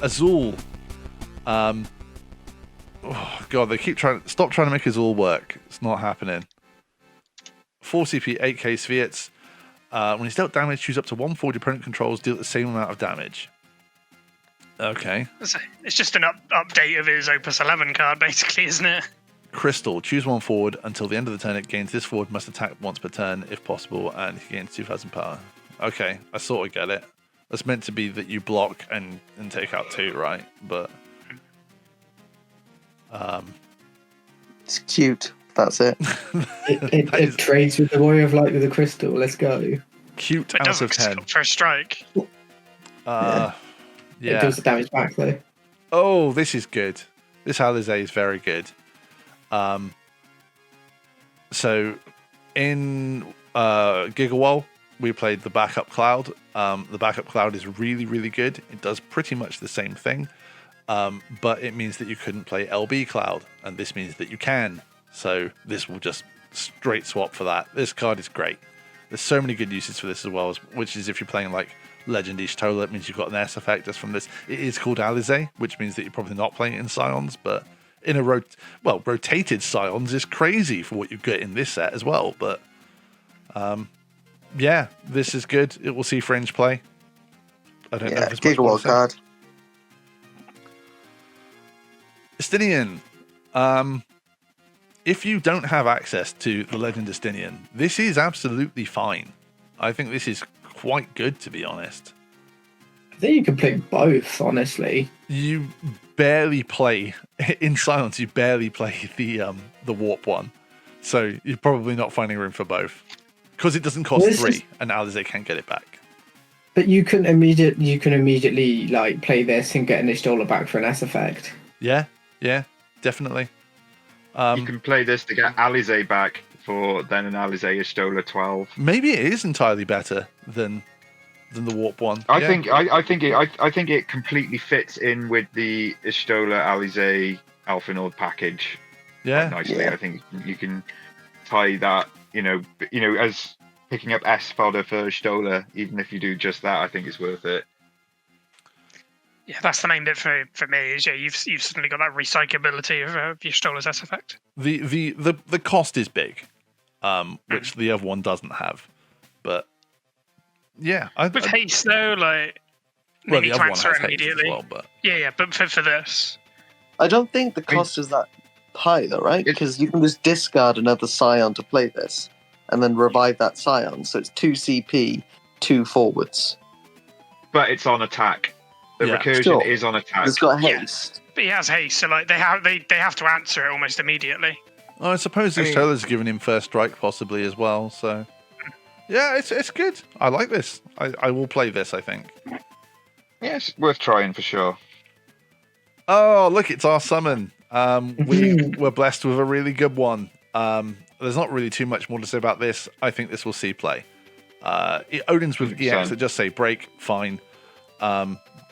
Azul. Oh god, they keep trying to make Azul work. It's not happening. 4 CP, 8k Sviets. When he's dealt damage, choose up to 1 forward opponent controls, deal the same amount of damage. Okay. It's just an update of his Opus 11 card, basically, isn't it? Crystal, choose 1 forward. Until the end of the turn, it gains this forward, must attack once per turn, if possible, and he gains 2,000 power. Okay, I sort of get it. That's meant to be that you block and take out 2, right? But... It's cute. That's it. It trades with the Warrior of Light with the Crystal. Let's go. Cute It out doesn't of 10. for a strike. Yeah. It does the damage back, though. Oh, this is good. This Alizé is very good. So, in Gigawall, we played the Backup Cloud. The Backup Cloud is really, really good. It does pretty much the same thing. But it means that you couldn't play LB Cloud, and this means that you can. So this will just straight swap for that. This card is great. There's so many good uses for this as well, which is if you're playing like Legend Y'shtola, it means you've got an S effect just from this. It is called Alizé, which means that you're probably not playing it in Scions, but in a rotated Scions is crazy for what you get in this set as well. But yeah, this is good. It will see fringe play. I don't know if it's Gigawall card. Estinian. If you don't have access to the Legend Estinian, this is absolutely fine. I think this is quite good, to be honest. I think you can play both, honestly. You barely play in Silence. You barely play the Warp one, so you're probably not finding room for both because it doesn't cost 3, and Alizé can't get it back. But you can immediately like play this and get an Y'shtola back for an S effect. Yeah, definitely. You can play this to get Alizé back for then an Alizé Y'shtola 12. Maybe it is entirely better than the Warp one. I think it completely fits in with the Y'shtola Alizé Alpha Nord package. Yeah, nicely. Yeah. I think you can tie that, as picking up S fodder for Y'shtola. Even if you do just that, I think it's worth it. Yeah, that's the main bit for me. Is you've suddenly got that recyclability of Y'shtola's S effect. The cost is big, which the other one doesn't have. But yeah, with haste though, like well, maybe the other one has immediately. Haste as well, but yeah, but for this, I don't think the cost is that high though, right? Because you can just discard another Scion to play this, and then revive that Scion. So it's 2 CP, 2 forwards. But it's on attack. The recursion is on attack. It's got haste. But he has haste, so like they have to answer it almost immediately. Oh, I suppose Y'shtola's given him first strike possibly as well. So yeah, it's good. I like this. I will play this, I think. Yeah, it's worth trying for sure. Oh, look, it's our summon. We were blessed with a really good one. There's not really too much more to say about this. I think this will see play. Odin's with 100%. EX that just say break, fine.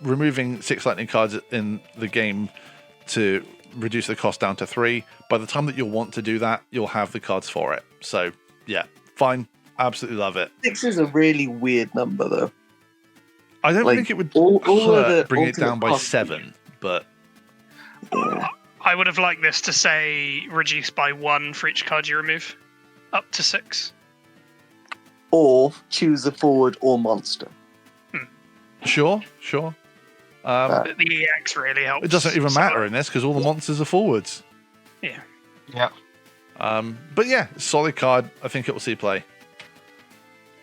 Removing 6 lightning cards in the game to reduce the cost down to 3. By the time that you'll want to do that, you'll have the cards for it. So, yeah, fine. Absolutely love it. 6 is a really weird number, though. I don't think it would bring it down by 7, but... I would have liked this to say reduce by 1 for each card you remove, up to 6. Or choose a forward or monster. Sure. The EX really helps. It doesn't even matter in this because all the monsters are forwards. Yeah. But yeah, solid card. I think it will see play.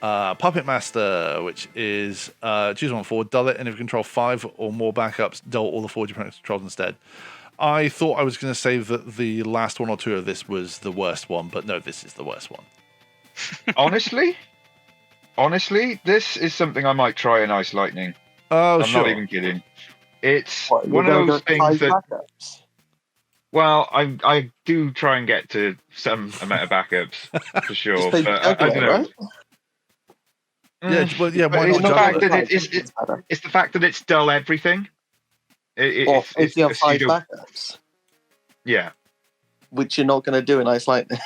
Puppet Master, which is choose 1 forward, dull it, and if you control 5 or more backups, dull all the forward your opponent controls instead. I thought I was going to say that the last 1 or 2 of this was the worst one, but no, this is the worst one. Honestly, this is something I might try in Ice Lightning. Oh, I'm not even kidding. It's one of those things that... Backups? Well, I do try and get to some amount of backups, for sure. But I don't know. Right? Why not? It's the fact that it's dull everything. If you have 5 backups. Yeah. Which you're not going to do in Ice Lightning.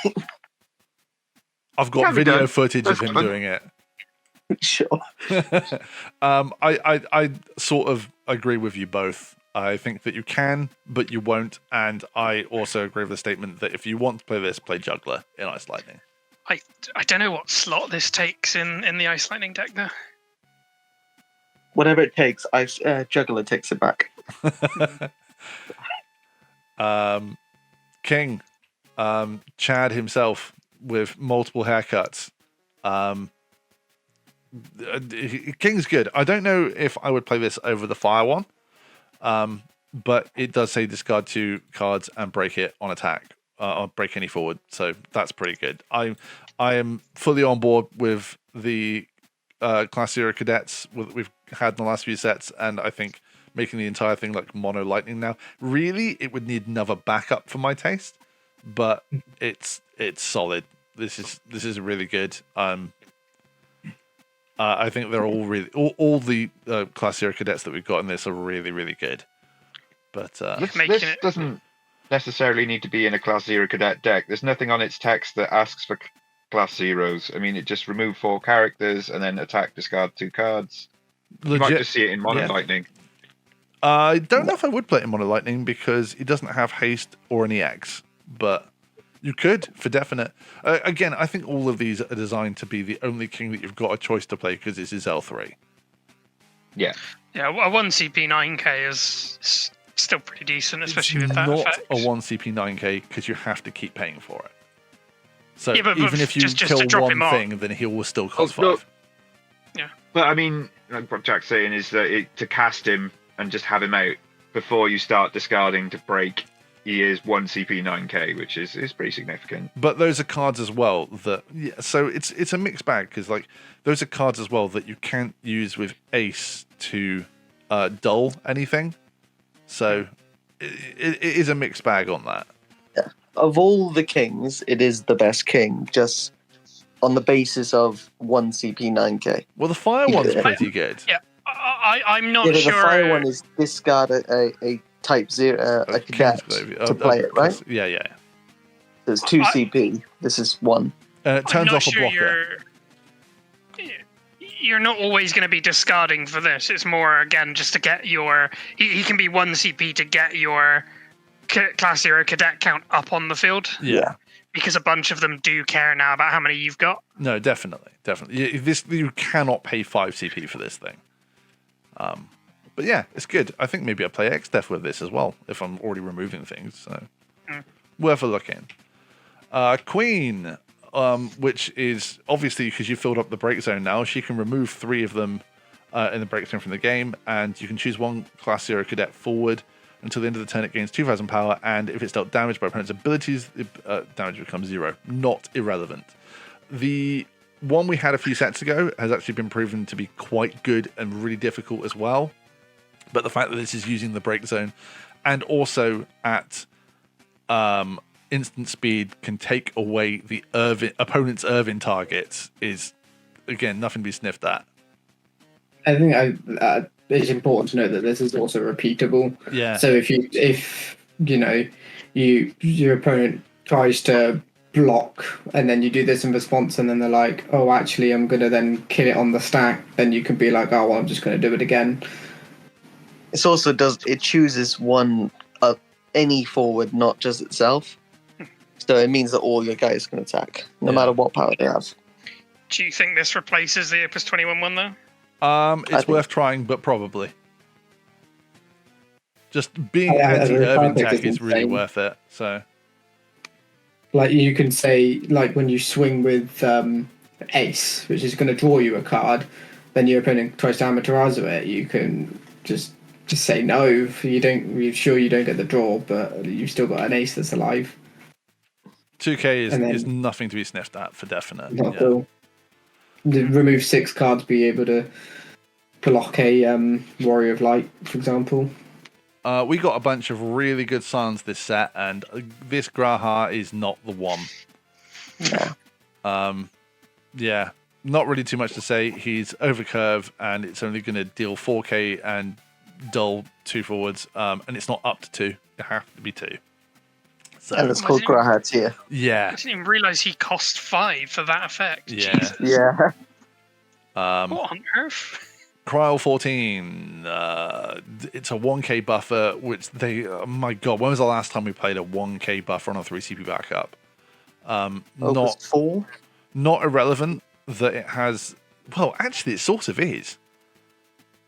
I've got video footage of him doing it. Sure. I sort of agree with you both. I think that you can, but you won't. And I also agree with the statement that if you want to play this, play Juggler in Ice Lightning. I don't know what slot this takes in the Ice Lightning deck, though. Whatever it takes, Juggler takes it back. King, Chad himself with multiple haircuts. King's good. I don't know if I would play this over the fire one, but it does say discard 2 cards and break it on attack, or break any forward. So that's pretty good. I am fully on board with the Class 0 cadets we've had in the last few sets, and I think making the entire thing like mono lightning now, really it would need another backup for my taste, but it's solid. This is really good. I think they're all really all the Class 0 cadets that we've got in this are really, really good. But this doesn't necessarily need to be in a Class 0 cadet deck. There's nothing on its text that asks for Class 0s. I mean, it just remove 4 characters and then attack, discard 2 cards. You might just see it in Mono Lightning. I don't know if I would play it in Mono Lightning because it doesn't have haste or an EX, but you could for definite. Again, I think all of these are designed to be the only king that you've got a choice to play because this is L3. Yeah. Yeah, a 1 CP 9k is still pretty decent, especially with that effect. Not a 1 CP 9k because you have to keep paying for it. So yeah, but even if you just kill one thing, then he will still cost 5. No. Yeah. But I mean, like what Jack's saying is that to cast him and just have him out before you start discarding to break, he is 1 CP 9k, which is pretty significant. But those are cards as well that so it's a mixed bag because like those are cards as well that you can't use with Ace to dull anything. So it is a mixed bag on that. Yeah. Of all the kings, it is the best king, just on the basis of 1 CP 9k. Well, the fire one's pretty good. Yeah, I'm not The sure. fire one is discard a type 0, a cadet to play it, right? Yeah. There's 2 CP. This is 1. And it turns off a blocker. You're not always going to be discarding for this. It's more, again, just to get your... He can be 1 CP to get your Class 0 cadet count up on the field. Yeah. Because a bunch of them do care now about how many you've got. No, definitely. You cannot pay 5 CP for this thing. But yeah, it's good. I think maybe I'll play X-Def with this as well, if I'm already removing things. So worth a look in. Queen, which is obviously because you filled up the break zone now, she can remove 3 of them in the break zone from the game, and you can choose 1 Class 0 cadet forward until the end of the turn. It gains 2,000 power, and if it's dealt damage by opponent's abilities, damage becomes 0. Not irrelevant. The one we had a few sets ago has actually been proven to be quite good and really difficult as well. But the fact that this is using the break zone and also at instant speed can take away the opponent's Irvin targets is, again, nothing to be sniffed at. I think it's important to note that this is also repeatable. Yeah. So if your opponent tries to block and then you do this in response and then they're like, oh, actually, I'm going to then kill it on the stack, then you can be like, oh, well, I'm just going to do it again. It also it chooses one any forward, not just itself. So it means that all your guys can attack, no matter what power they have. Do you think this replaces the Opus 21 one, though? It's worth trying, but probably. Just being anti-Irvin tech is really worth it. So, like you can say, like when you swing with Ace, which is going to draw you a card, then your opponent tries to Amaterasu it, you can just say no. You're sure you don't get the draw, but you've still got an Ace that's alive. 2k is nothing to be sniffed at for definite. Not cool. Remove 6 cards, be able to block a Warrior of Light, for example. We got a bunch of really good Suns this set, and this Graha is not the one. Yeah, not really too much to say. He's overcurve, and it's only going to deal 4k and dull 2 forwards, and it's not up to 2. It has to be 2. So, and it's called Graha tier. Yeah. I didn't even realise he cost 5 for that effect. Yeah. Jesus. Yeah. What on earth? Cryo 14. It's a 1k buffer, which they. Oh my god, when was the last time we played a 1k buffer on a 3CP backup? Opus 4? Not irrelevant that it has. Well, actually, it sort of is.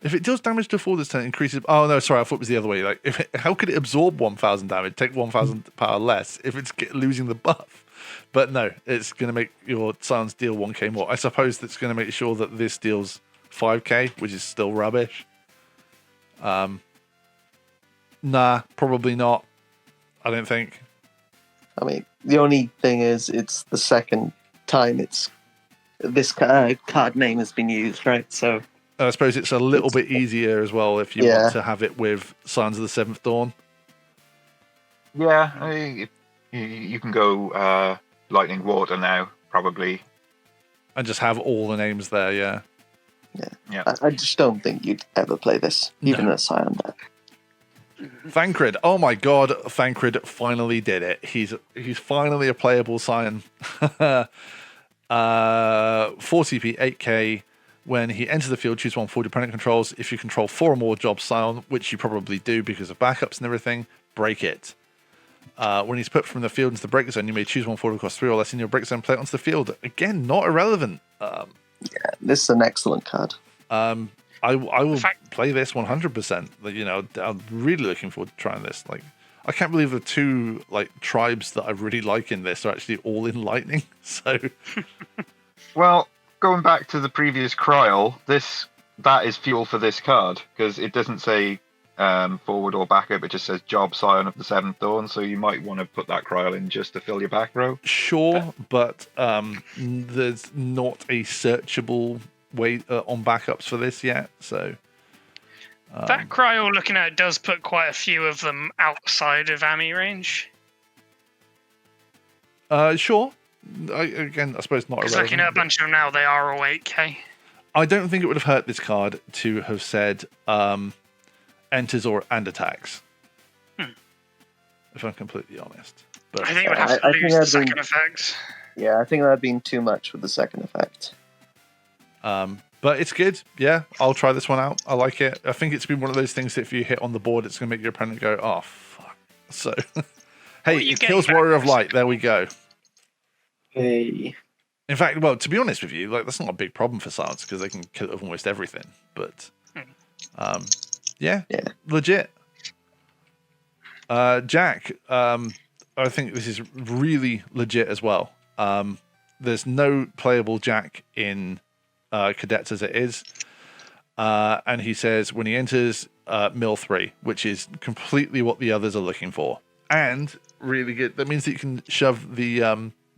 If it deals damage to 4 this turn, increases. Oh no, sorry, I thought it was the other way. Like, how could it absorb 1,000 damage, take 1,000 power less if it's losing the buff? But no, it's going to make your Scions deal 1k more. I suppose that's going to make sure that this deals 5k, which is still rubbish. Nah, probably not. I don't think. I mean, the only thing is, it's the second time this card name has been used, right? So I suppose it's a little bit easier as well if you want to have it with Scions of the Seventh Dawn. Yeah, I mean, you can go Lightning Water now, probably. And just have all the names there, yeah. Yeah. I just don't think you'd ever play this, even No. a Scion deck. Thancred. Oh my god, Thancred finally did it. He's finally a playable Scion. 4 CP, 8k. When he enters the field, choose one for opponent controls. If you control 4 or more Job Scion, which you probably do because of backups and everything, break it. When he's put from the field into the break zone, you may choose one forward across 3 or less in your break zone, play it onto the field. Again, not irrelevant. This is an excellent card. I will play this 100%. You know, I'm really looking forward to trying this. Like, I can't believe the 2 like tribes that I really like in this are actually all in lightning. So, Well, going back to the previous Cryol, that is fuel for this card because it doesn't say forward or backup. It just says Job Scion of the Seventh Dawn. So you might want to put that Cryol in just to fill your back row. sure, but there's not a searchable way on backups for this yet. So That Cryo looking at it does put quite a few of them outside of AMI range. sure. I suppose not Because irrelevant. looking at a bunch of them now, they are all 8k. I don't think it would have hurt this card to have said enters and attacks. If I'm completely honest. But I think it would have to I lose think the that'd second be- effect. Yeah, I think that'd been too much with the second effect. but it's good. Yeah, I'll try this one out. I like it. I think it's been one of those things that if you hit on the board, it's going to make your opponent go, oh, fuck. So, hey, What are you it kills getting Warrior of back? Light. There we go. Hey. In fact, well, to be honest with you, like that's not a big problem for Science because they can kill almost everything. But, yeah, legit. Jack, I think this is really legit as well. There's no playable Jack in Cadets as it is. And he says when he enters mill 3, which is completely what the others are looking for. And really good. That means that you can shove the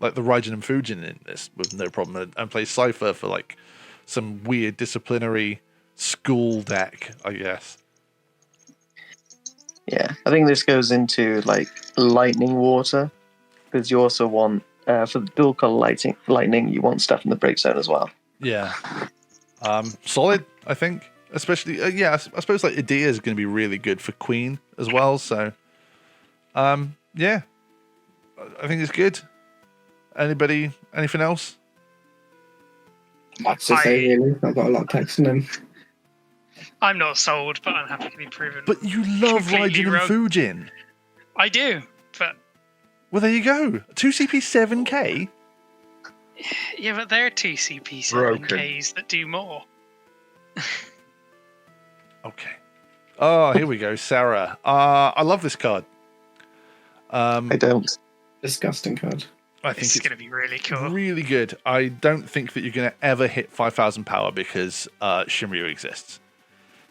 like the Raijin and Fujin in this with no problem and play Cypher for like some weird disciplinary school deck, I guess. Yeah, I think this goes into like lightning water because you also want for the dual color lightning you want stuff in the break zone as well. Yeah. Solid, I think. Especially, yeah, I suppose like Idea is going to be really good for Queen as well. So, yeah, I think it's good. Anybody, anything else? Much to say, really. I've got a lot of text in them. I'm not sold, but I'm happy to be proven. But you love Completely Raijin and wrong. Fujin. I do, but Well, there you go. 2CP 7k? yeah, but they're 2CP Broken. 7Ks that do more. Okay. Oh, here we go. Sarah. I love this card. I don't. Disgusting card. I think It's it's going to be really cool. really good. I don't think that you're going to ever hit 5,000 power because Cymru exists.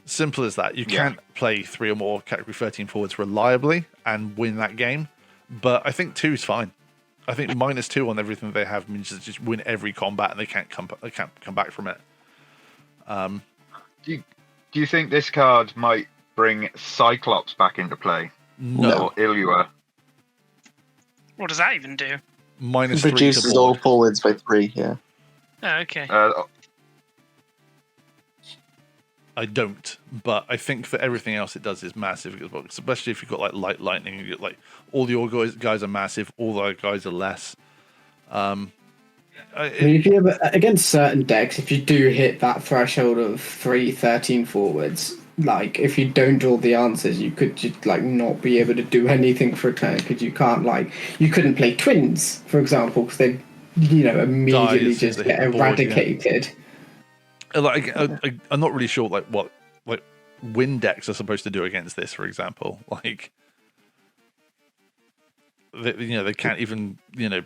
Simple as that. You can't play 3 or more category 13 forwards reliably and win that game. But I think 2 is fine. I think -2 on everything they have means to just win every combat and they can't come back from it. Do you think this card might bring Cyclops back into play? No. Or Illua? What does that even do? -3 It to reduces all board. forwards by 3, yeah. Oh, okay. I don't, but I think for everything else it does is massive as well. Especially if you've got like light lightning, you get like all your guys are massive, all the guys are less. I mean, if you ever, against certain decks, if you do hit that threshold of 13 forwards, like if you don't draw the answers, you could just like not be able to do anything for a turn because you can't you couldn't play twins, for example, because they immediately as soon as just they hit get the board, yeah. eradicated. Like I'm not really sure what win decks are supposed to do against this, for example. Like they can't even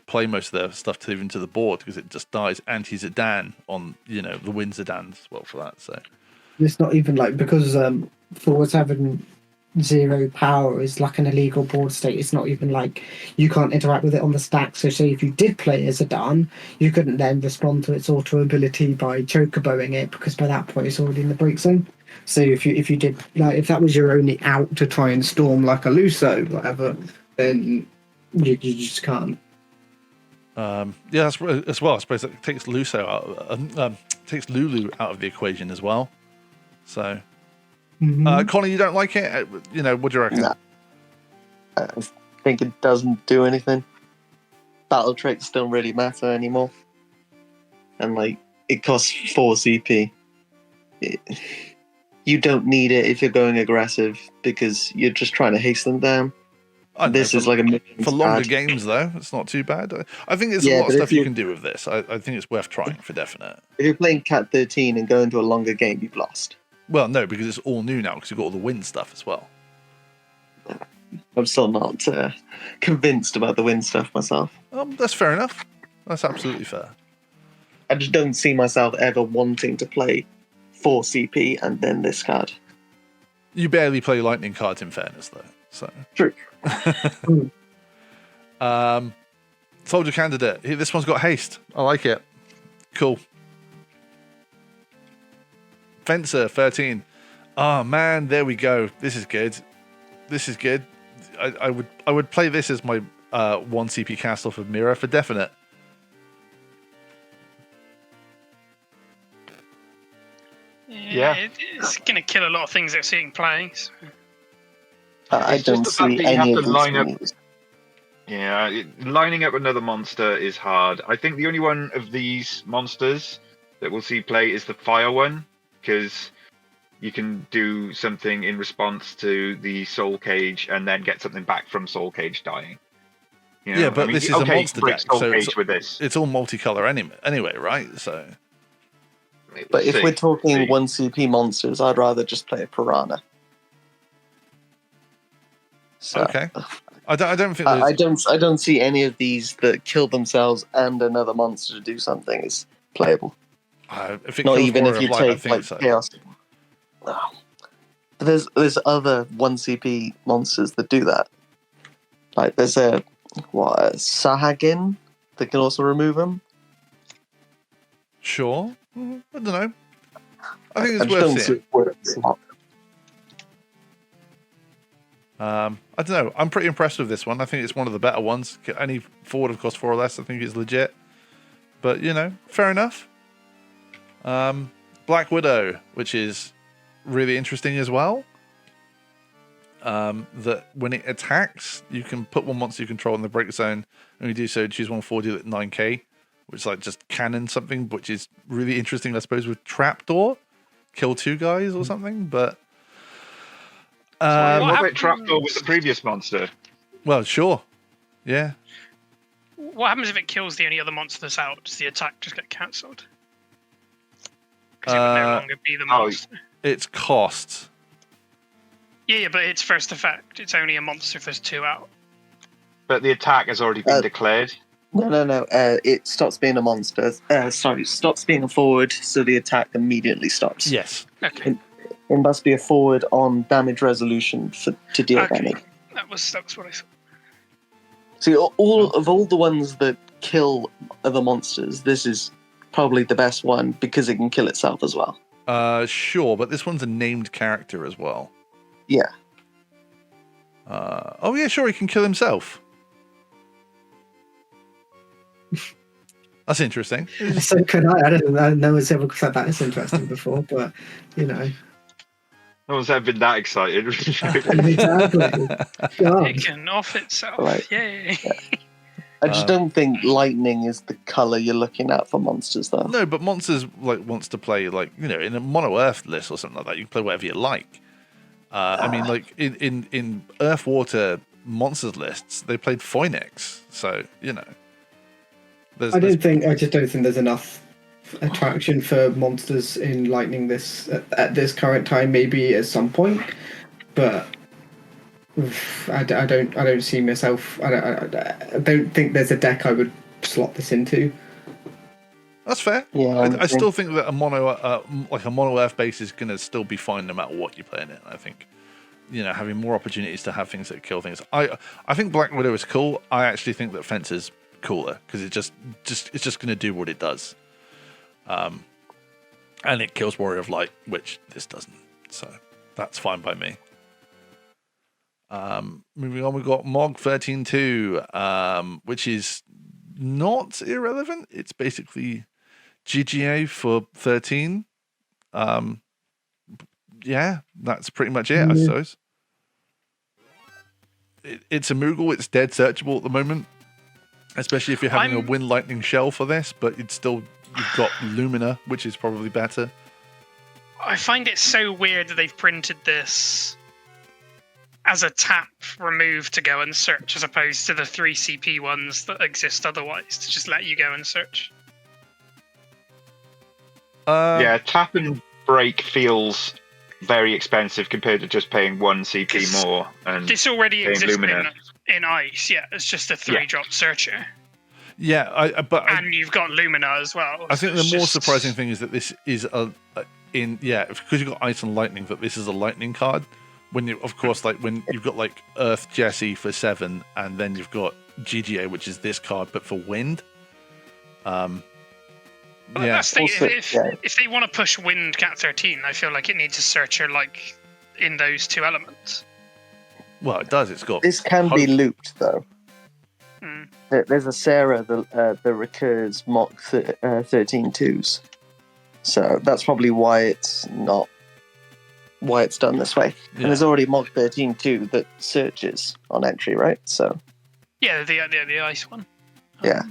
play most of their stuff to the board because it just dies anti-Zidane on the win Zidane as well for that. So it's not even because forwards having 0 power is like an illegal board state. It's not even you can't interact with it on the stack. So say if you did play as Zidane, you couldn't then respond to its auto ability by chocoboing it because by that point it's already in the break zone. So if you did if that was your only out to try and storm like a Luso, whatever, then you just can't. That's as well. I suppose it takes Luso out, takes Lulu out of the equation as well. So, Connie, you don't like it? What do you reckon? Nah. I think it doesn't do anything. Battle tricks don't really matter anymore, and it costs 4 CP. You don't need it if you're going aggressive because you're just trying to hasten them down. This is like a for longer games, though. It's not too bad. I think there's a lot of stuff you can do with this. I think it's worth trying for definite. If you're playing Cat 13 and go into a longer game, you've lost. Well, no, because it's all new now because you've got all the win stuff as well. I'm still not convinced about the win stuff myself. That's fair enough. That's absolutely fair. I just don't see myself ever wanting to play 4 CP and then this card. You barely play lightning cards, in fairness, though. So true. Soldier Candidate. This one's got haste. I like it. Cool. Fencer 13. Oh man, there we go. This is good. I would play this as my 1 CP cast off of Mira for definite. Yeah, it's going to kill a lot of things that are seeing play. So. I don't see any of these. Yeah, lining up another monster is hard. I think the only one of these monsters that we'll see play is the fire one, because you can do something in response to the Soul Cage and then get something back from Soul Cage dying. Yeah, but this is a monster deck, so with this. It's all multicolor anyway, right? So, but if we're talking 1 CP monsters, I'd rather just play a Piranha. So, okay. I don't think I don't see any of these that kill themselves and another monster to do something is playable. Not even if you take so. Chaos. No. But there's other 1 CP monsters that do that. There's a Sahagin that can also remove them. Sure. I don't know. I think it's worth seeing. I don't know. I'm pretty impressed with this one. I think it's one of the better ones. Any forward of cost 4 or less, I think it's legit. But, fair enough. Black Widow, which is really interesting as well. That when it attacks, you can put 1 monster you control in the break zone, and you do so, choose 1 forward, deal at 9k, which is just cannon something, which is really interesting, I suppose, with Trapdoor. Kill 2 guys or something, but... what about Trapdoor with the previous monster? Well, sure. Yeah. What happens if it kills the only other monsters out? Does the attack just get cancelled? Because it would no longer be the monster. It's cost. Yeah, but it's first effect. It's only a monster if there's 2 out. But the attack has already been declared. No. It stops being a monster. Stops being a forward, so the attack immediately stops. Yes. Okay. It must be a forward on damage resolution to deal damage. That was what I thought. See, all the ones that kill other monsters, this is probably the best one because it can kill itself as well. Sure, but this one's a named character as well. Yeah. Oh yeah, sure, he can kill himself. That's interesting. So could I? I don't know if ever said that is interesting before, but no one's ever been that excited. Exactly. It can off itself. Right. Yay. Yeah. I just don't think lightning is the color you're looking at for monsters, though. No, but monsters wants to play in a mono Earth list or something like that. You can play whatever you like. I mean, in Earth Water monsters lists, they played Phoenix, so I just don't think there's enough attraction for monsters in lightning at this current time. Maybe at some point, but I don't see myself. I don't think there's a deck I would slot this into. That's fair. Yeah, I still think that a mono Earth base is going to still be fine no matter what you play in it. I think having more opportunities to have things that kill things. I think Black Widow is cool. I actually think that Fence is cooler because it's just going to do what it does. And it kills Warrior of Light, which this doesn't. So that's fine by me. Moving on, we've got Mog 13-2, which is not irrelevant. It's basically GGA for 13. Yeah, that's pretty much it, I suppose. It's a Moogle. It's dead searchable at the moment, especially if you're having a Wind Lightning Shell for this, but you've got Lumina, which is probably better. I find it so weird that they've printed this as a tap remove to go and search, as opposed to the 3 CP ones that exist otherwise to just let you go and search. Yeah, tap and break feels very expensive compared to just paying 1 CP more. And this already exists Lumina. in Ice, yeah. It's just a 3-drop searcher. Yeah, and you've got Lumina as well. I think the more surprising thing is that this is because you've got Ice and Lightning, that this is a Lightning card. When you, of course, when you've got Earth Jesse for 7, and then you've got GGA, which is this card, but for Wind. Yeah. If they want to push Wind Cat 13, I feel like it needs a searcher in those 2 elements. Well, it does. It's got. This can be looped though. There's a Sarah that recurs Mach 13-2s, so that's probably why it's not. Why it's done this way. Yeah. And there's already Mach 13-2 that searches on entry, right? So yeah, the Ice one. Yeah.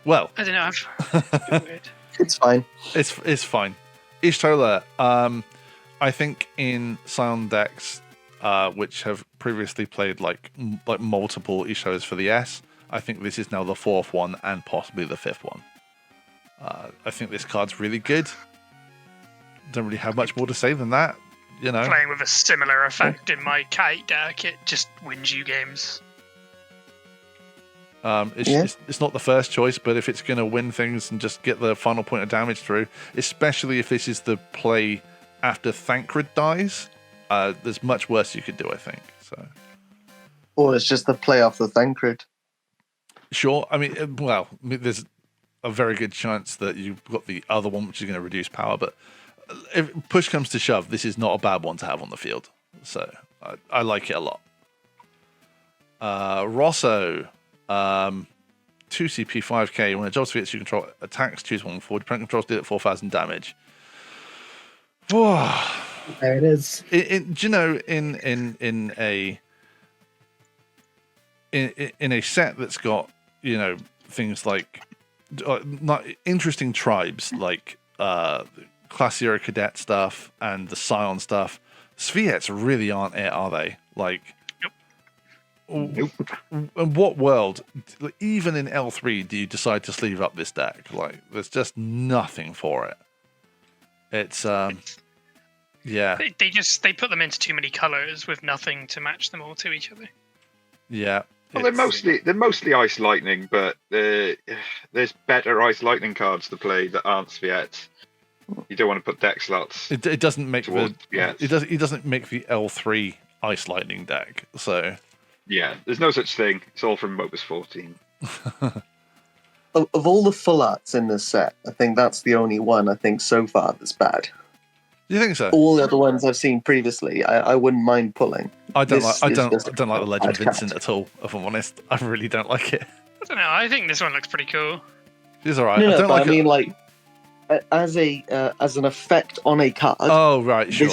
Well, I don't know. It's fine. It's fine. Ishtola, I think in Scion decks, which have previously played multiple Ishtolas for the S, I think this is now the 4th one and possibly the 5th one. I think this card's really good. Don't really have much more to say than that. Playing with a similar effect in my Kite deck, it just wins you games. It's not the first choice, but if it's going to win things and just get the final point of damage through, especially if this is the play after Thancred dies, there's much worse you could do, I think. So, or it's just the play off the Thancred. Sure. I mean, there's a very good chance that you've got the other one, which is going to reduce power. But if push comes to shove, this is not a bad one to have on the field. So I like it a lot. Rosso, 2 CP, 5k. When a job hits, you control attacks, choose one forward. Opponent controls deal at 4,000 damage. Whoa. There it is. In a set that's got things like not interesting tribes like Class 0 Cadet stuff and the Scion stuff, Spheats really aren't it, are they? Nope. In what world, even in L3, do you decide to sleeve up this deck? There's just nothing for it. It's yeah. They put them into too many colors with nothing to match them all to each other. Yeah. Well, they're mostly Ice Lightning, but there's better Ice Lightning cards to play that aren't Spheats. You don't want to put deck slots. It doesn't make it doesn't make the L3 Ice Lightning deck. So yeah, there's no such thing. It's all from Opus 14. Of all the full arts in this set, I think that's the only one I think so far that's bad. Do you think so? All the other ones I've seen previously, I wouldn't mind pulling. I don't like the Legend of Vincent at all. If I'm honest, I really don't like it. I don't know. I think this one looks pretty cool. It's alright. I mean, as an effect on a card. Oh right, sure.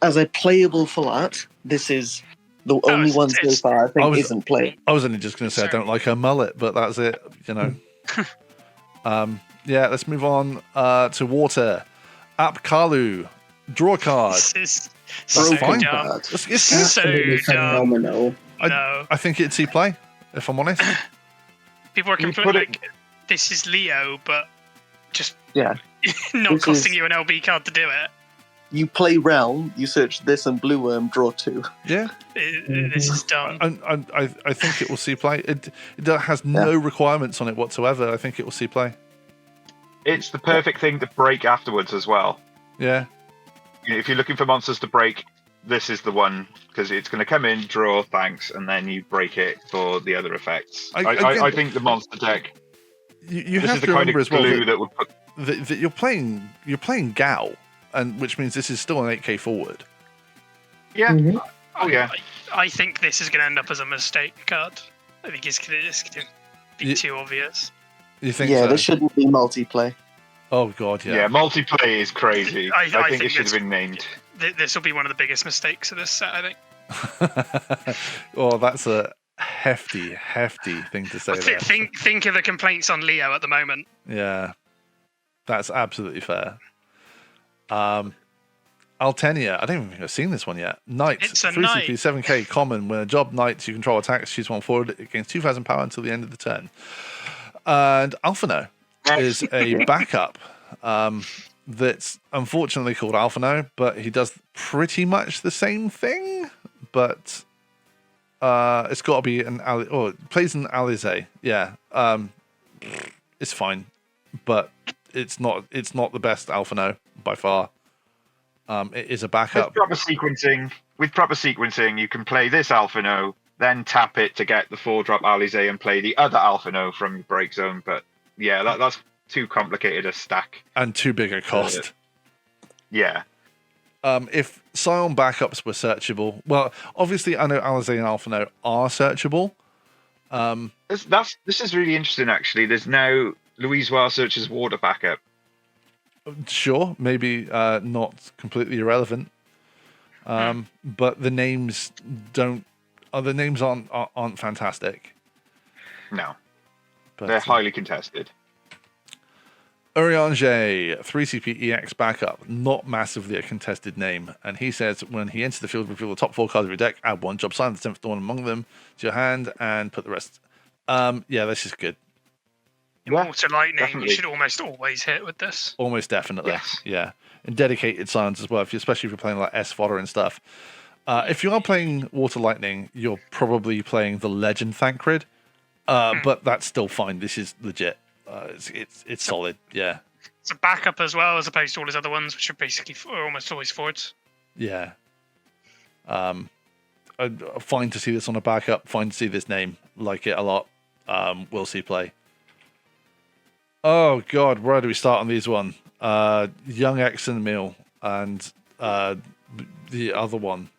As a playable full art, this is the only one so far I think was- isn't played. I was only just going to say I don't like her mullet, but that's it. Yeah, let's move on to water. Apkalu, draw a card. This is That's so fine. dumb. It's good. So Absolutely dumb. phenomenal. No. I think it'd see play, if I'm honest. People are You completely put it- like, this is Leo, but just Yeah. not This costing is- you an LB card to do it. You play Realm, you search this and Blue Worm, draw 2. Yeah, This is dumb. I think it will see play. It has no requirements on it whatsoever. I think it will see play. It's the perfect thing to break afterwards as well. Yeah, If you're looking for monsters to break, this is the one, because it's going to come in, draw, thanks, and then you break it for the other effects. I think the monster deck. you This have is the to kind of remember as well glue that would put. that you're playing Gao, and which means this is still an 8K forward. Yeah. Mhm. Oh yeah. I think this is going to end up as a mistake card. I think it's going to be Ye- too obvious. You think? Yeah, so? this shouldn't be multiplay. Oh god, Yeah. yeah. multiplayer is crazy. I I think think it should have it's- been named. This will be one of the biggest mistakes of this set, I think. Oh, that's a hefty thing to say. There. Think of the complaints on Leo at the moment. Yeah, that's absolutely fair. Altenia, I don't even think I've seen this one yet. Knight, It's a 3CP, knight. 7K, common. When a job knights, you control attacks, choose one forward against 2,000 power until the end of the turn. And Alphano is a backup that's unfortunately called Alphano, but he does pretty much the same thing, but it's got to be an it plays an Alize. Yeah, it's fine, but it's not the best Alphano by far. It is a backup. With proper sequencing, you can play this Alphino, then tap it to get the 4-drop Alize and play the other Alphino from your break zone. But yeah, that's too complicated a stack. And too big a cost. Yeah. If Scion backups were searchable, well, obviously I know Alize and Alphino are searchable. This is really interesting, actually. There's now Louise Wile searches water backup. Sure, maybe not completely irrelevant, but the names aren't fantastic. No, But, they're highly contested. Urianger, 3CP EX backup, not massively a contested name. And he says when he enters the field, reveal the top 4 cards of your deck, add 1 job sign, the 10th one among them to your hand, and put the rest. Yeah, this is good. Yeah, Water Lightning, definitely. you should almost always hit with this. Almost definitely. Yes. Yeah. And dedicated signs as well, especially if you're playing like S fodder and stuff. If you are playing Water Lightning, you're probably playing the Legend Thancred. But that's still fine. This is legit. It's solid. Yeah. It's a backup as well, as opposed to all his other ones, which are basically almost always forwards. Yeah. Fine to see this on a backup. Fine to see this name. Like it a lot. We'll see play. Oh God, where do we start on these one? Young X and Mill and the other one.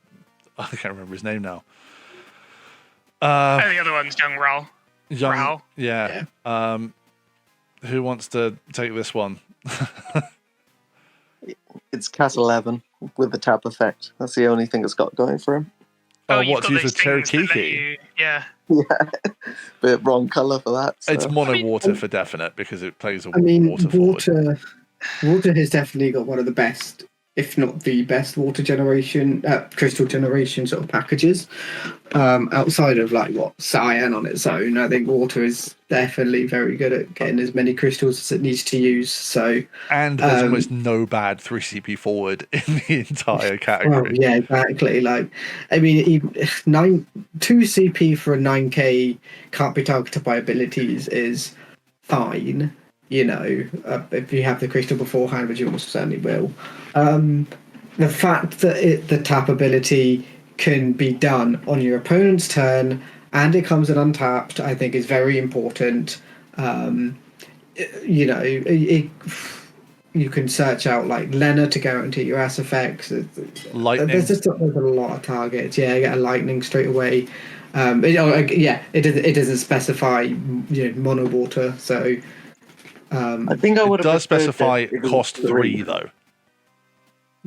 I can't remember his name now. The other one's Young Ral. Young, Ral. yeah. Who wants to take this one? It's Cat 11 with the tap effect. That's the only thing it's got going for him. Oh, you've what, got to use those the Cherry things that let Kiki? you- Yeah. Yeah, but wrong color for that. So. It's mono I mean- water for definite because it plays a I mean, water forward. water has definitely got one of the best, if not the best, water generation, crystal generation sort of packages. Outside of like what Cyan on its own, I think water is definitely very good at getting as many crystals as it needs to use. So, And there's almost no bad 3CP forward in the entire category. yeah, exactly. Like, I mean, even 2 CP for a 9K can't be targeted by abilities is fine. You know, if you have the crystal beforehand, which you almost certainly will. The fact that the tap ability can be done on your opponent's turn and it comes in untapped, I think is very important. You know, you can search out like Lena to guarantee your ass effects. Lightning. There's a lot of targets. Yeah, you get a lightning straight away. It doesn't specify mono water, so. I think I would It have does preferred specify it if it was cost 3 though.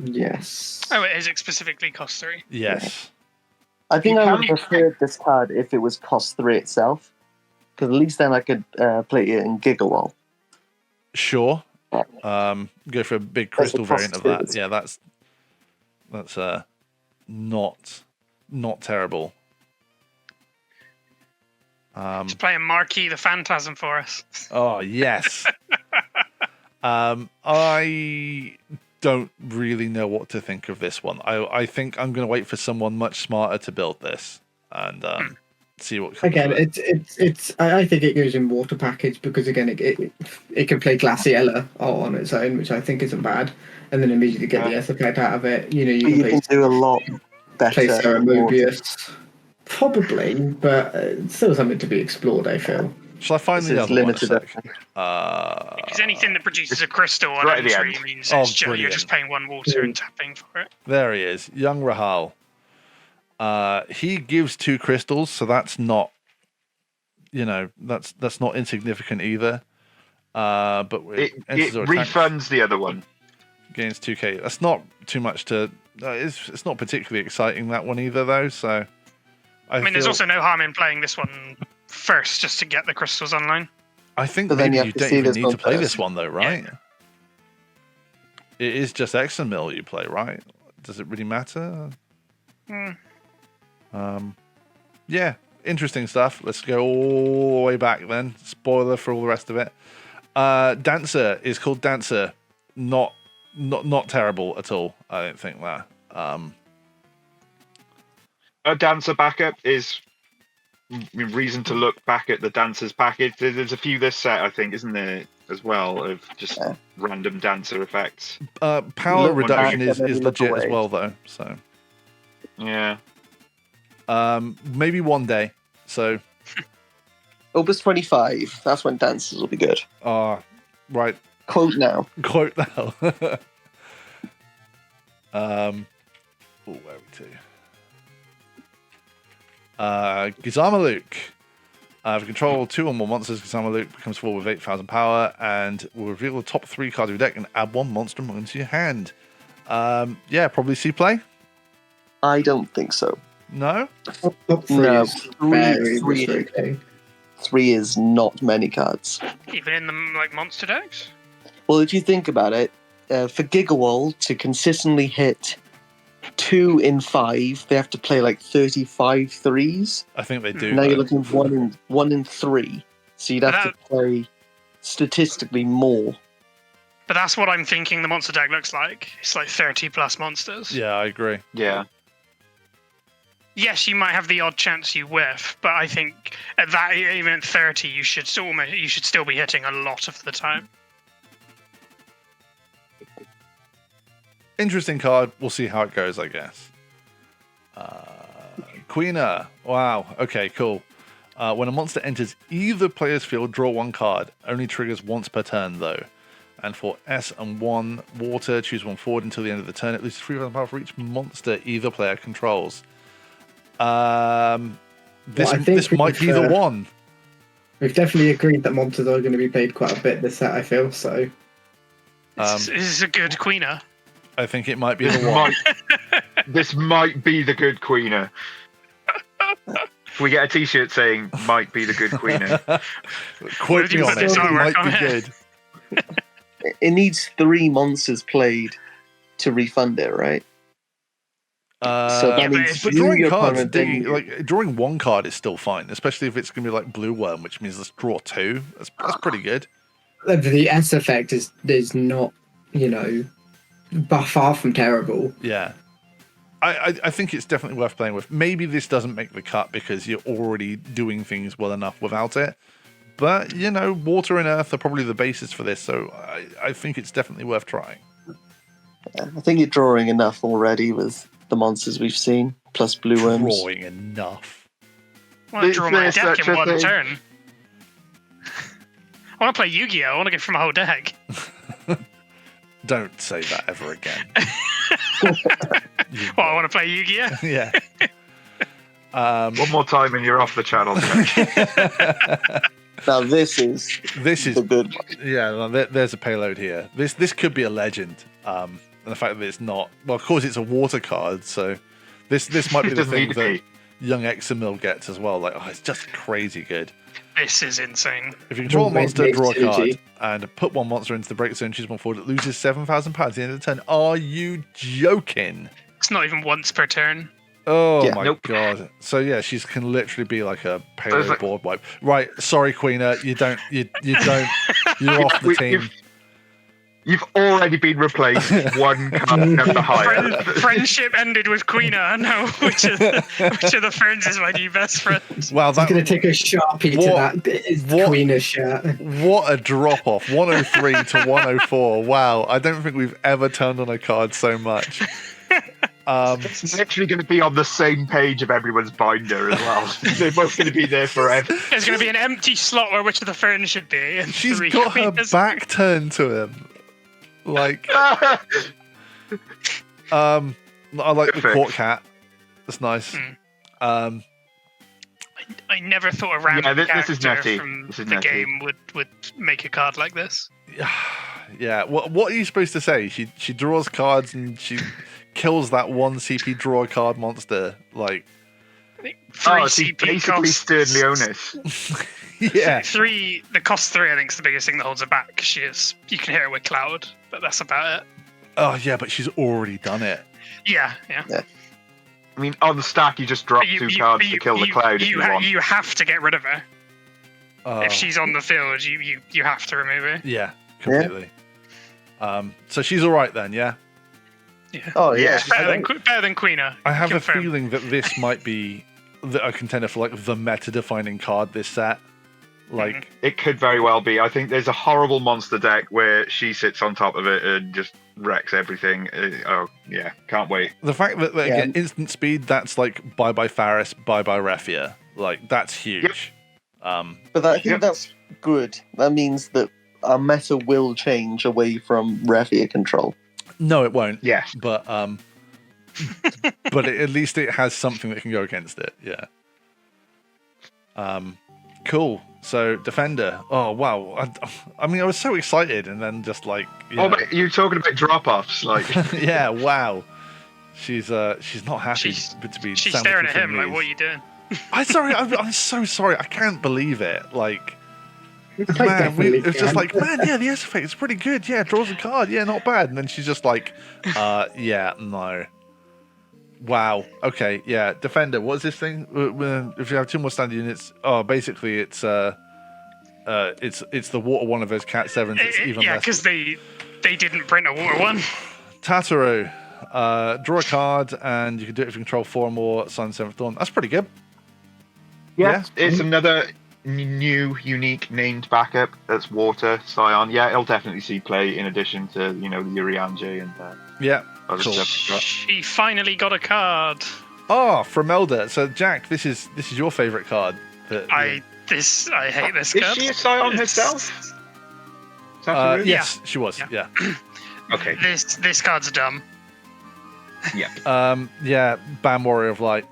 Yes. Oh, it is specifically cost 3. Yes. I think You I would can- have preferred this card if it was cost 3 itself, because at least then I could play it in Gigawall. Sure. Go for a big crystal variant of that. Yeah, that's not terrible. Just playing Marquis the Phantasm for us. Oh yes. I don't really know what to think of this one. I think I'm going to wait for someone much smarter to build this and see what comes Again, of it. it's. I think it goes in water package because again, it can play Glaciella on its own, which I think isn't bad, and then immediately get the effect out of it. You know, But you can can do a lot play better. Sarah in water. Mobius, probably, but it's still something to be explored. I feel. Shall I find This the is other one a limited. sec? Because anything that produces a crystal on right at the entry end. means Oh, you're brilliant. just paying 1 water and tapping for it. There he is, young Rahal. He gives 2 crystals, so that's not, that's not insignificant either. But It refunds the other one. Gains 2k. That's not too much to. It's not particularly exciting, that one either, though. So I mean, there's also no harm in playing this one first just to get the crystals online. I think But then maybe you have you to don't see even this need one to play first. this one though, right? It is just Examil you play, right? Does it really matter? Yeah, interesting stuff. Let's go all the way back then. Spoiler for all the rest of it. Dancer is called Dancer. Not terrible at all. I don't think that. A Dancer backup is reason to look back at the Dancer's package. There's a few this set, I think, isn't there, as well, of just random Dancer effects. Power Look reduction back is and then look legit as away. well, though. So Yeah. maybe one day. So Opus 25. That's when dances will be good. right. Quote now. Quote now. Where are we to? Gizamaluk. If you control 2 or more monsters, Gizamaluk becomes 4 with 8,000 power and will reveal the top 3 cards of your deck and add 1 monster into your hand. Yeah, probably see play? I don't think so. No? Top 3 No, is very restricting. 3 is not many cards. Even in the monster decks? Well, if you think about it, for Gigawall to consistently hit 2 in 5, they have to play 35 threes. I think they do. Now though. you're looking 1 in 3. So you'd have to play statistically more. But that's what I'm thinking the monster deck looks like. It's 30 plus monsters. Yeah, I agree. Yeah. Yes, you might have the odd chance you whiff, but I think at that, even at 30, you should still be hitting a lot of the time. Interesting card. We'll see how it goes, I guess. Queener. Wow. Okay, cool. When a monster enters either player's field, draw 1 card. Only triggers once per turn, though. And for S and 1 water, choose 1 forward until the end of the turn. At least 3,000 power for each monster either player controls. This might be the one. We've definitely agreed that monsters are going to be played quite a bit this set, I feel, so... This is a good queener. I think it might be the one. This might be the good queener. We get a T-shirt saying "might be the good queener." Quote me on it. It might be good. It needs 3 monsters played to refund it, right? So that means but you, drawing your cards, opponent, then drawing 1 card is still fine, especially if it's going to be Blue Worm, which means let's draw 2. That's pretty good. The S effect is not, far from terrible. Yeah. I think it's definitely worth playing with. Maybe this doesn't make the cut because you're already doing things well enough without it. But, water and earth are probably the basis for this, so I think it's definitely worth trying. I think you're drawing enough already with the monsters we've seen, plus blue worms. Drawing enough. I want to draw my There's deck such in a 1 thing. turn. I want to play Yu-Gi-Oh! I want to go from a whole deck. Don't say that ever again. Well, I want to play Yu-Gi-Oh! Yeah. One more time and you're off the channel. Now this is This is the good one. Yeah, there's a payload here. This could be a legend. And the fact that it's not, well, of course it's a water card, so this might be It the doesn't thing need to that be. young Examil gets as well. Like, it's just crazy good. This is insane. If you control a monster, draw a card, Synergy. and put one monster into the break zone, choose one forward, it loses £7,000 at the end of the turn. Are you joking? It's not even once per turn. Oh Yeah. my Nope. god! So yeah, she can literally be like a So payload it's like- board wipe. Right? Sorry, Queener, you don't. You're off the team. You've already been replaced one card number higher. Friendship ended with Queena. Now, which of the friends is my new best friend? Wow, I'm going to that take a Sharpie to What- that what- Queen's shirt. what a drop off! 103 to 104. Wow, I don't think we've ever turned on a card so much. It's literally going to be on the same page of everyone's binder as well. They're both going to be there forever. There's going to be an empty slot where which of the ferns should be. And She's 3 got her Queenas. back turned to him. Like, I like the Perfect. court cat. That's nice. Hmm. I never thought a random Yeah, this is character nutty. from This is the nutty. game would make a card like this. Yeah. What are you supposed to say? She draws cards and she kills that 1 CP draw a card monster. Like, I think 3 Oh, she's CP basically costs. Stern Leonis. yeah. 3. The cost 3, I think, is the biggest thing that holds her back. 'Cause you can hit her with Cloud, but that's about it. Oh yeah, but she's already done it. Yeah. I mean, on the stack, you just drop 2 cards to kill the cloud if you want. You have to get rid of her. Oh, If she's on the field, you have to remove her. yeah, completely. So she's all right then. Yeah. Oh Yeah. yeah. Better than Queena. I have Confirmed. a feeling that this might be a contender for like the meta-defining card this set. Like, It could very well be. I think there's a horrible monster deck where she sits on top of it and just wrecks everything. Oh, yeah. Can't wait. the fact that they Yeah. get instant speed, that's like bye-bye Faris, bye-bye Refia. Like, that's huge. But I think Yep. that's good. That means that our meta will change away from Revia control. No, it won't. Yes. But at least it has something that can go against it. Yeah. Cool. So Defender. Oh wow. I mean, I was so excited, and then just like, Oh, but you're talking about drop-offs. Like, yeah. Wow. She's not happy She's- to be. She's sandwiched staring at with him like, these. "What are you doing?" I'm so sorry. I can't believe it. Like, I man, definitely it's just can. like, man, yeah, the S effect is pretty good. Yeah, draws a card. Yeah, not bad. And then she's just like, yeah, no. Wow. Okay. Yeah. Defender. What's this thing? If you have 2 more standard units, basically it's the water one of those Cat 7s. It's even Yeah, less. because they didn't print a water one. Tataru. Draw a card, and you can do it if you control 4 or more. Sun 7th Dawn. That's pretty good. Yeah. it's another new, unique named backup. That's Water, Scion. Yeah, it'll definitely see play in addition to, the Urianger and Yeah. other Cool. stuff. She finally got a card. From Elder. So Jack, this is your favorite card. I hate this Is card. she a Scion It's- herself? Tataru? Yes, she was. Yeah. Yeah. Okay. This card's dumb. Yeah. Ban Warrior of Light.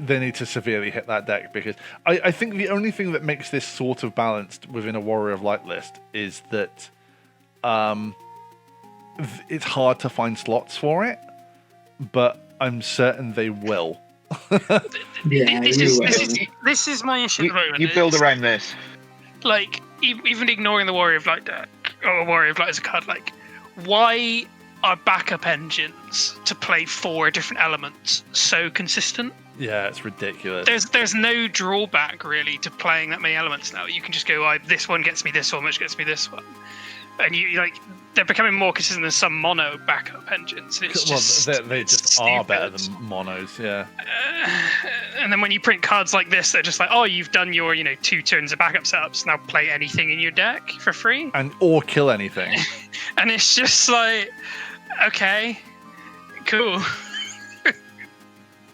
They need to severely hit that deck, because I think the only thing that makes this sort of balanced within a Warrior of Light list is that it's hard to find slots for it, but I'm certain they will. Yeah, This you is, will. this is my issue at the moment. You build is, around this. like even ignoring the Warrior of Light deck or Warrior of Light as a card. Like, why are backup engines to play 4 different elements so consistent? Yeah, it's ridiculous. There's no drawback really to playing that many elements now. You can just go, this one gets me this one, which gets me this one, and you like they're becoming more consistent than some mono backup engines. And it's just they just are better stupid. than monos. Yeah. And then when you print cards like this, they're just like, you've done your 2 turns of backup setups. Now play anything in your deck for free, Or kill anything. and it's just like, okay, cool.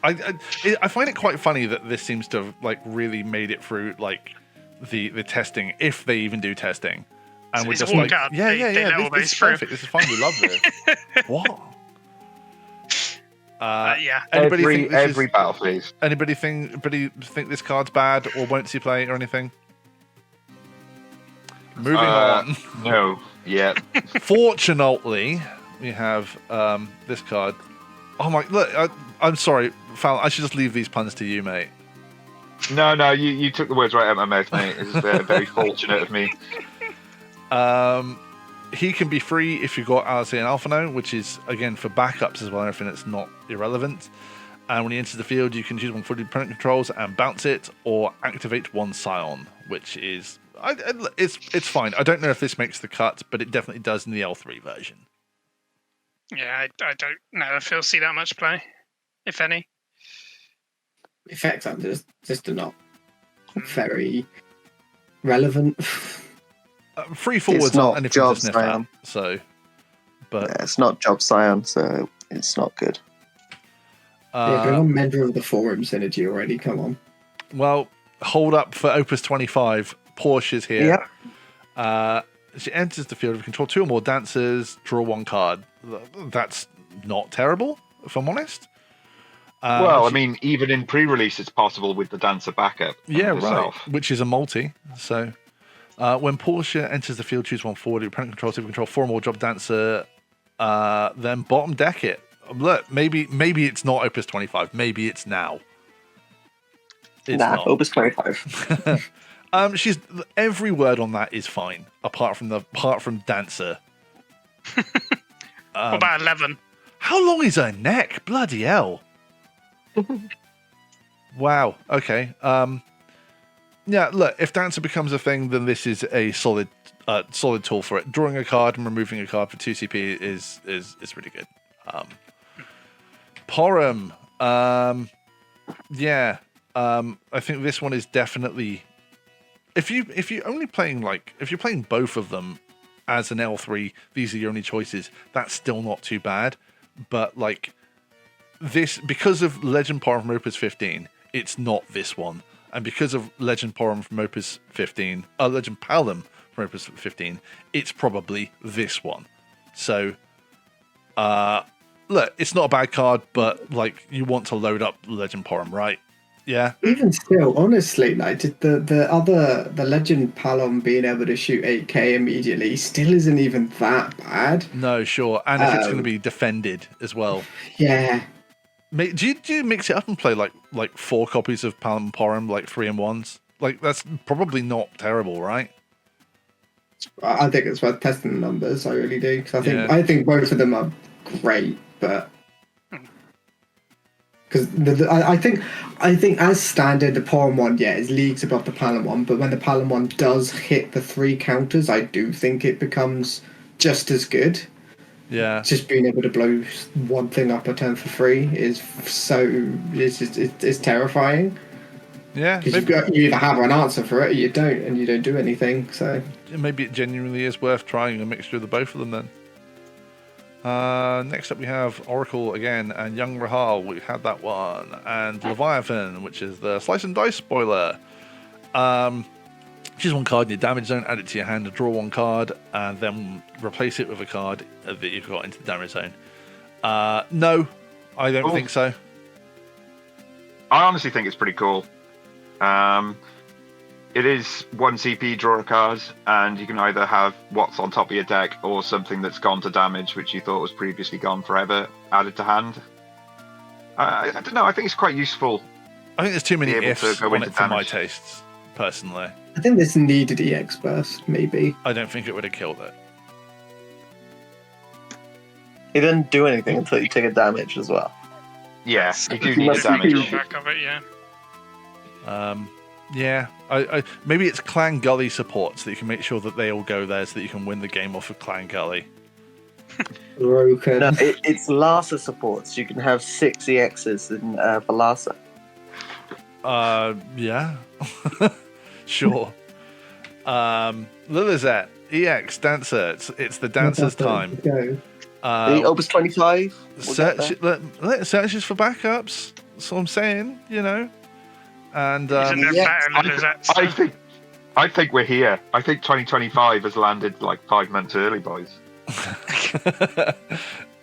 I find it quite funny that this seems to have like really made it through like the testing, if they even do testing, and So we're it's a just war like, card. yeah, They let all this those is through. perfect. This is fine. We love this. What? Yeah. Anybody think this Every is, battle phase. anybody think this card's bad or won't see play or anything? Moving on. No. Yeah. Fortunately, we have this card. Oh my! Look, I'm sorry, Fallon. I should just leave these puns to you, mate. No, you took the words right out of my mouth, mate. It's very, very fortunate of me. He can be free if you've got Alice and Alphano, which is again for backups as well. Everything that's not irrelevant. And when he enters the field, you can choose one fully opponent controls and bounce it, or activate one Scion, which is it's fine. I don't know if this makes the cut, but it definitely does in the L3 version. Yeah, I don't know if he'll see that much play, if any. Effects are just not very relevant. Free forwards not aren't anything to job sniff at, Scion. so. But Yeah, it's not Job Scion, so it's not good. Bring on member of the forum synergy already. Come on. Well, hold up for Opus 25. Porsche's here. Yep. She enters the field. Control 2 or more dancers. Draw 1 card. That's not terrible, if I'm honest. Well, I mean, even in pre-release, it's possible with the dancer backup. Yeah, herself. right. Which is a multi. So, when Porsche enters the field, choose 1 forward. Your opponent controls. If you control 4 or more job dancer, then bottom deck it. Look, maybe it's not Opus 25. Maybe it's now. It's not. Opus 25. She's every word on that is fine, apart from dancer. What about 11? How long is her neck? Bloody hell! Wow. Okay. Yeah. Look, if dancer becomes a thing, then this is a solid tool for it. Drawing a card and removing a card for 2 CP is really good. Porum. Yeah. I think this one is definitely. If you're only playing if you're playing both of them as an L3, these are your only choices. That's still not too bad. But this, because of Legend Porum from Opus 15, it's not this one. And because of Legend Porum from Opus 15, Legend Palom from Opus 15, it's probably this one. So, look, it's not a bad card, but you want to load up Legend Porum, right? Yeah. Even still, honestly, the Legend Palom being able to shoot 8K immediately still isn't even that bad. No, sure. And if it's going to be defended as well. Yeah. Do you mix it up and play like 4 copies of Palom Porum, 3-in-1s? That's probably not terrible, right? I think it's worth testing the numbers. I really do, because I think both of them are great, but because I think as standard the Porum one is leagues above the Palom one, but when the Palom one does hit the 3 counters, I do think it becomes just as good. Yeah, just being able to blow one thing up a turn for free is it's terrifying. Yeah, because you either have an answer for it or you don't, and you don't do anything. So maybe it genuinely is worth trying a mixture of the both of them then. Next up we have Oracle again and Young Rahal. We've had that one, and Leviathan, which is the slice and dice spoiler. Choose 1 card in your damage zone, add it to your hand, draw 1 card, and then replace it with a card that you've got into the damage zone. No, I don't think so. I honestly think it's pretty cool. It is 1 CP, draw a card, and you can either have what's on top of your deck or something that's gone to damage, which you thought was previously gone forever, added to hand. I don't know, I think it's quite useful. I think there's too many ifs on it for my tastes, personally. I think this needed EX burst, maybe. I don't think it would have killed it. It doesn't do anything until you take a damage as well. Yeah, you do need the damage. Back of it, yeah. Yeah, I maybe it's Clan Gully support, so that you can make sure that they all go there, so that you can win the game off of Clan Gully. Broken. No, it's Lhasa supports. You can have 6 EXs for Lhasa. Yeah. Sure. Lilizet, EX, Dancer. It's the dancer's time. Opus 25. Searches for backups. That's what I'm saying, And I think we're here. I think 2025 has landed 5 months early, boys.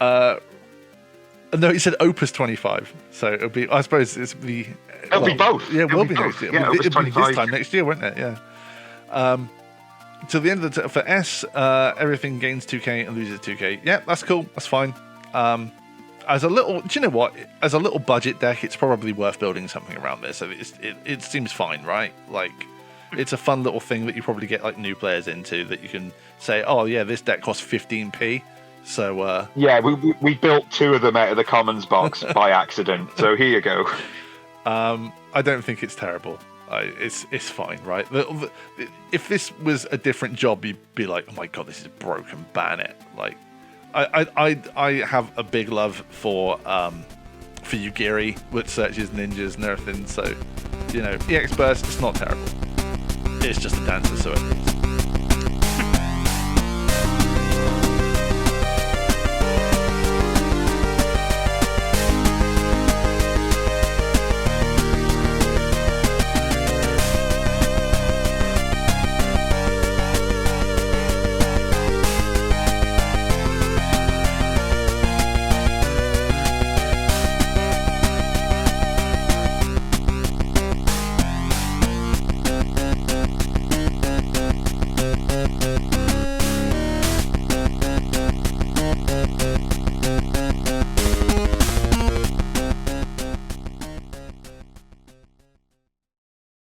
No, he said Opus 25, so it'll be. I suppose it'll be both. Yeah, it'll be next year. Yeah, it'll be this time next year, won't it? Yeah. To the end of the for S, everything gains 2k and loses 2k. Yeah, that's cool. That's fine. as a little, do you know what? As a little budget deck, it's probably worth building something around this. So it seems fine, right? Like, it's a fun little thing that you probably get like new players into, that you can say, oh yeah, this deck costs 15p. So yeah, we built 2 of them out of the commons box by accident. So here you go. I don't think it's terrible. It's fine, right? If this was a different job, you'd be like, oh my god, this is broken. Ban it. Like, I have a big love for Yugiri, which searches ninjas and everything. So, EX Burst, it's not terrible. It's just a dancer, so it is.